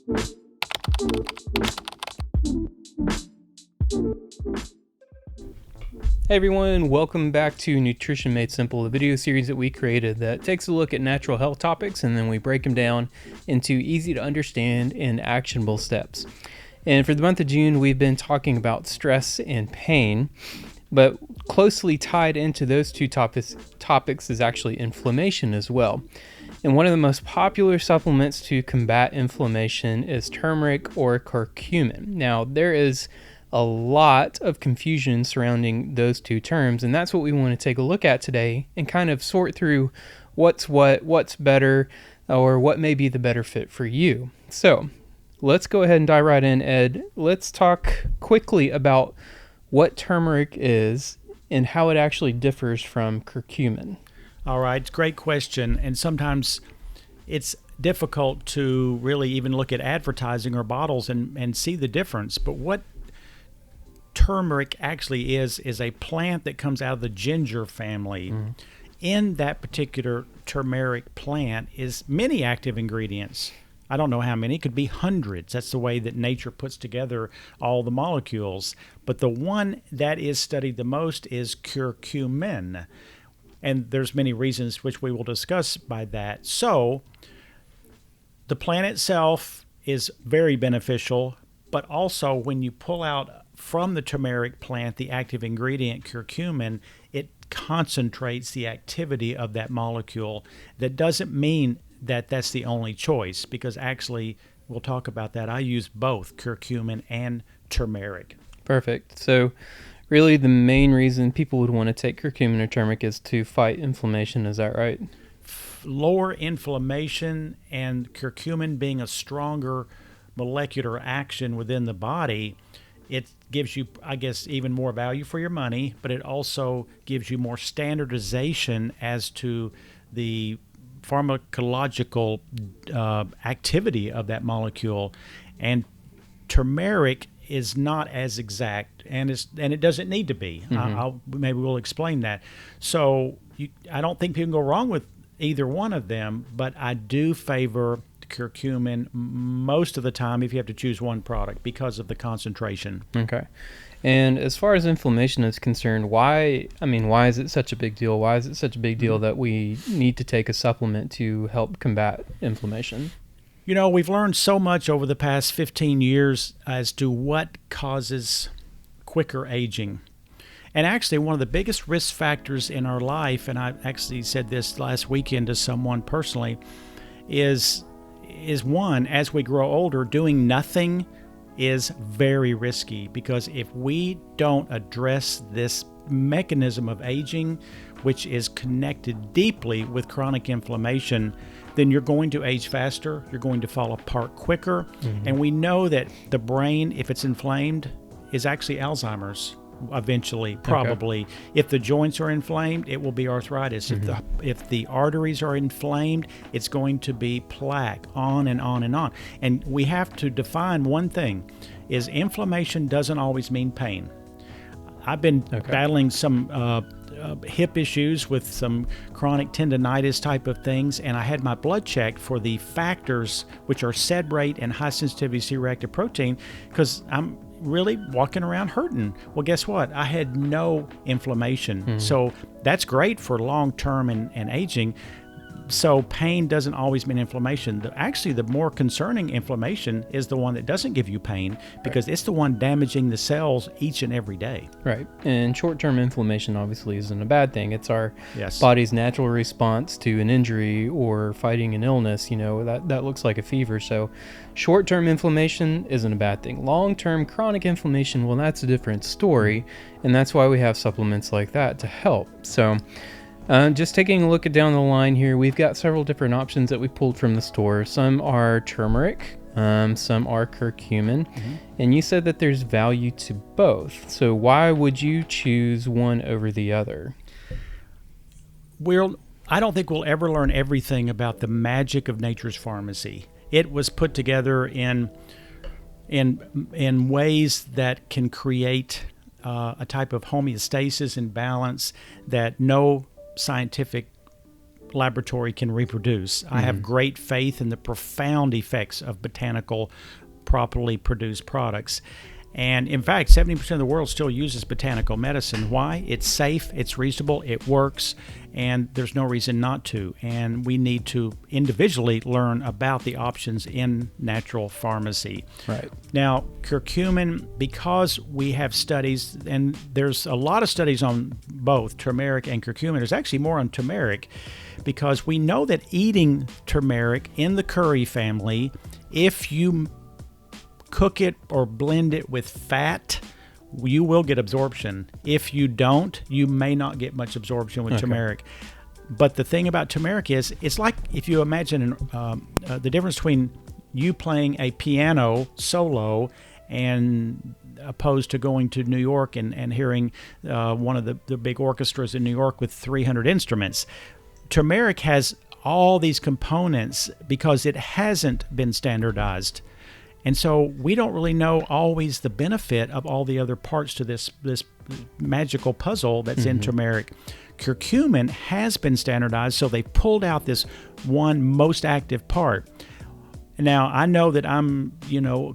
Hey everyone, welcome back to Nutrition Made Simple, the video series that we created that takes a look at natural health topics and then we break them down into easy to understand and actionable steps. And for the month of June, we've been talking about stress and pain, but closely tied into those two topics is actually inflammation as well. And one of the most popular supplements to combat inflammation is turmeric or curcumin. Now, there is a lot of confusion surrounding those two terms, and that's what we want to take a look at today and kind of sort through what's better, or what may be the better fit for you. So let's go ahead and dive right in, Ed. Let's talk quickly about what turmeric is and how it actually differs from curcumin. All right, it's a great question, and sometimes it's difficult to really even look at advertising or bottles and see the difference. But what turmeric actually is a plant that comes out of the ginger family. In that particular turmeric plant is many active ingredients. I don't know how many. It could be hundreds. That's the way that nature puts together all the molecules. But the one that is studied the most is curcumin. And there's many reasons which we will discuss by that. So the plant itself is very beneficial, but also when you pull out from the turmeric plant the active ingredient curcumin, it concentrates the activity of that molecule. That doesn't mean that that's the only choice, because actually we'll talk about that. I use both curcumin and turmeric. Perfect. So really the main reason people would want to take curcumin or turmeric is to fight inflammation. Is that right? Lower inflammation, and curcumin being a stronger molecular action within the body, it gives you, I guess, even more value for your money, but it also gives you more standardization as to the pharmacological activity of that molecule. And turmeric is not as exact, and it doesn't need to be. Maybe we'll explain that. So I don't think people can go wrong with either one of them, but I do favor curcumin most of the time if you have to choose one product because of the concentration. Okay. And as far as inflammation is concerned, why is it such a big deal? Why is it such a big deal that we need to take a supplement to help combat inflammation? You know, we've learned so much over the past 15 years as to what causes quicker aging. And actually, one of the biggest risk factors in our life, and I actually said this last weekend to someone personally, is one, as we grow older, doing nothing is very risky, because if we don't address this mechanism of aging, which is connected deeply with chronic inflammation, then you're going to age faster, you're going to fall apart quicker. And we know that the brain, if it's inflamed, is actually Alzheimer's eventually, probably. Okay. If the joints are inflamed, it will be arthritis. If the arteries are inflamed, it's going to be plaque, on and on and on. And we have to define one thing, is inflammation doesn't always mean pain. I've been battling some hip issues with some chronic tendonitis type of things, and I had my blood checked for the factors which are seborrheic and high sensitivity C-reactive protein, because I'm really walking around hurting. Well, guess what? I had no inflammation. So that's great for long-term and aging. So pain doesn't always mean inflammation. Actually, the more concerning inflammation is the one that doesn't give you pain, because it's the one damaging the cells each and every day. Right. And short-term inflammation obviously isn't a bad thing. It's our body's natural response to an injury or fighting an illness. You know, that looks like a fever. So short-term inflammation isn't a bad thing. Long-term chronic inflammation, well, that's a different story. And that's why we have supplements like that to help. So just taking a look at down the line here, we've got several different options that we pulled from the store. Some are turmeric, some are curcumin, and you said that there's value to both. So why would you choose one over the other? I don't think we'll ever learn everything about the magic of nature's pharmacy. It was put together in ways that can create a type of homeostasis and balance that no scientific laboratory can reproduce. I have great faith in the profound effects of botanical, properly produced products. And in fact, 70% of the world still uses botanical medicine. Why? It's safe, it's reasonable, it works, and there's no reason not to. And we need to individually learn about the options in natural pharmacy. Right. Now, curcumin, because we have studies, and there's a lot of studies on both turmeric and curcumin. There's actually more on turmeric, because we know that eating turmeric in the curry family, if you cook it or blend it with fat, you will get absorption. If you don't, you may not get much absorption with turmeric. But the thing about turmeric is, it's like if you imagine the difference between you playing a piano solo and opposed to going to New York and hearing one of the big orchestras in New York with 300 instruments. Turmeric has all these components because it hasn't been standardized. And so we don't really know always the benefit of all the other parts to this magical puzzle that's in turmeric. Curcumin has been standardized, so they pulled out this one most active part. Now, I know that I'm,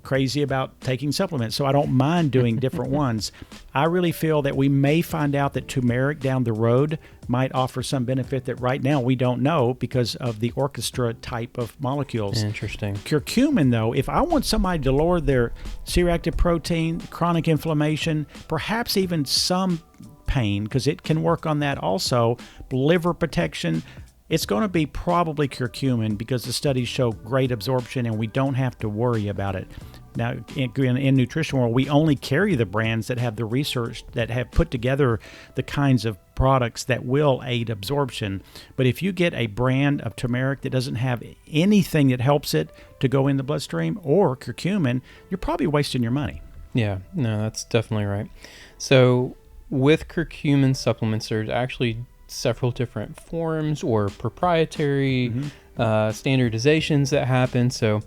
crazy about taking supplements, so I don't mind doing different ones. I really feel that we may find out that turmeric down the road might offer some benefit that right now we don't know because of the orchestra type of molecules. Interesting. Curcumin, though, if I want somebody to lower their C-reactive protein, chronic inflammation, perhaps even some pain, because it can work on that also, liver protection, it's going to be probably curcumin because the studies show great absorption and we don't have to worry about it. Now, in nutrition world, we only carry the brands that have the research that have put together the kinds of products that will aid absorption. But if you get a brand of turmeric that doesn't have anything that helps it to go in the bloodstream or curcumin, you're probably wasting your money. Yeah, no, that's definitely right. So with curcumin supplements, there's actually several different forms or proprietary standardizations that happen. So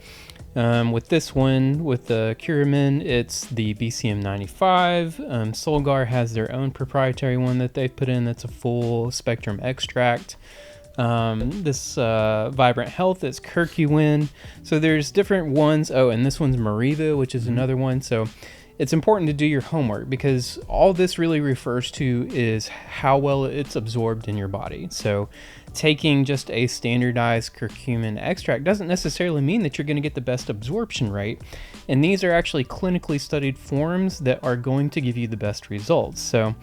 with this one, with the Curcumin, it's the BCM 95. Solgar has their own proprietary one that they've put in that's a full spectrum extract. This Vibrant Health is Curcumin. So there's different ones. Oh, and this one's Mariva, which is another one. So it's important to do your homework because all this really refers to is how well it's absorbed in your body. So taking just a standardized curcumin extract doesn't necessarily mean that you're going to get the best absorption rate. And these are actually clinically studied forms that are going to give you the best results. So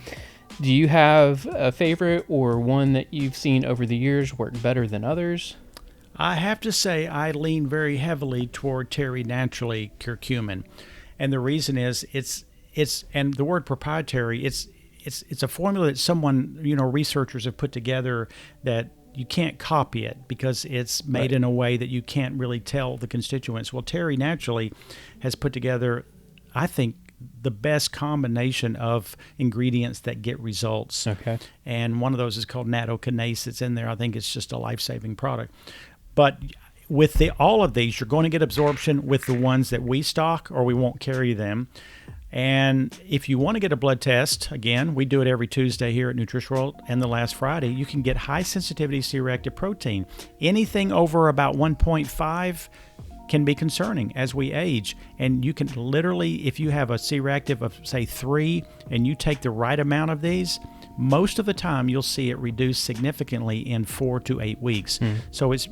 do you have a favorite or one that you've seen over the years work better than others? I have to say I lean very heavily toward Terry Naturally curcumin. And the reason is it's and the word proprietary, it's a formula that someone, researchers have put together that you can't copy it because it's made in a way that you can't really tell the constituents. Well, Terry Naturally has put together, I think, the best combination of ingredients that get results. Okay. And one of those is called nattokinase. It's in there. I think it's just a life-saving product. But with all of these, you're going to get absorption with the ones that we stock or we won't carry them. And if you want to get a blood test, again, we do it every Tuesday here at Nutrition World and the last Friday, you can get high sensitivity C-reactive protein. Anything over about 1.5 can be concerning as we age. And you can literally, if you have a C-reactive of, say, 3, and you take the right amount of these, most of the time you'll see it reduce significantly in 4 to 8 weeks. So it's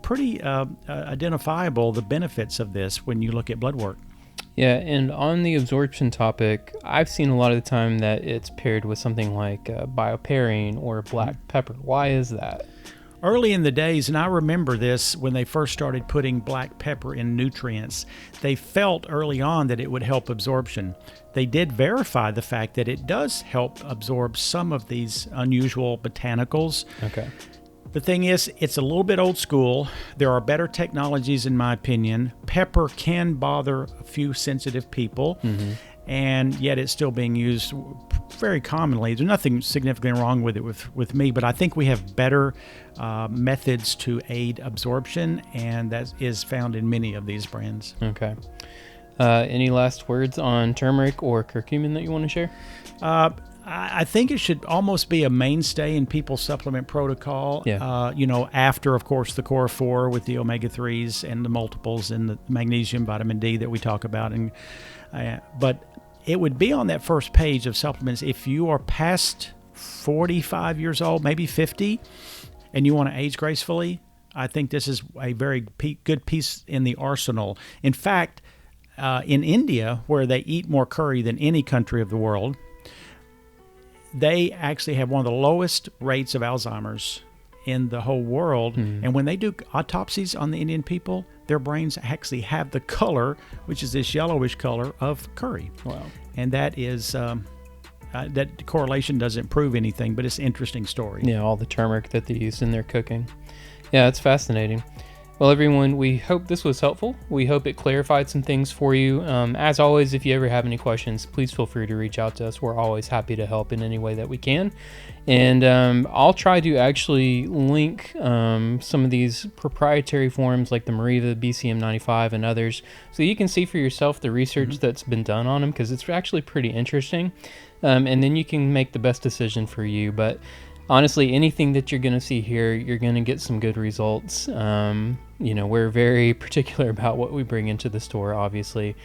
pretty identifiable, the benefits of this when you look at blood work. Yeah, and on the absorption topic, I've seen a lot of the time that it's paired with something like bioperine or black pepper. Why is that? Early in the days, and I remember this when they first started putting black pepper in nutrients, they felt early on that it would help absorption. They did verify the fact that it does help absorb some of these unusual botanicals. Okay. The thing is, it's a little bit old school. There are better technologies, in my opinion. Pepper can bother a few sensitive people, and yet it's still being used very commonly. There's nothing significantly wrong with it with me, but I think we have better methods to aid absorption, and that is found in many of these brands. Okay. Any last words on turmeric or curcumin that you want to share? I think it should almost be a mainstay in people's supplement protocol. Yeah. After, of course, the core 4 with the omega-3s and the multiples and the magnesium, vitamin D that we talk about. But it would be on that first page of supplements if you are past 45 years old, maybe 50, and you want to age gracefully. I think this is a very good piece in the arsenal. In fact, in India, where they eat more curry than any country of the world, they actually have one of the lowest rates of Alzheimer's in the whole world. And when they do autopsies on the Indian people, their brains actually have the color, which is this yellowish color, of curry. Wow. And that is that correlation doesn't prove anything, but it's an interesting story. Yeah, all the turmeric that they use in their cooking. Yeah, it's fascinating. Well, everyone, we hope this was helpful. We hope it clarified some things for you. As always, if you ever have any questions, please feel free to reach out to us. We're always happy to help in any way that we can. And I'll try to actually link some of these proprietary forms like the Mariva, BCM95, and others, so you can see for yourself the research that's been done on them, because it's actually pretty interesting. And then you can make the best decision for you. But honestly, anything that you're going to see here, you're going to get some good results. We're very particular about what we bring into the store, obviously.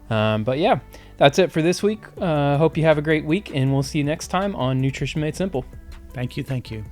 But yeah, that's it for this week. Hope you have a great week, and we'll see you next time on Nutrition Made Simple. Thank you.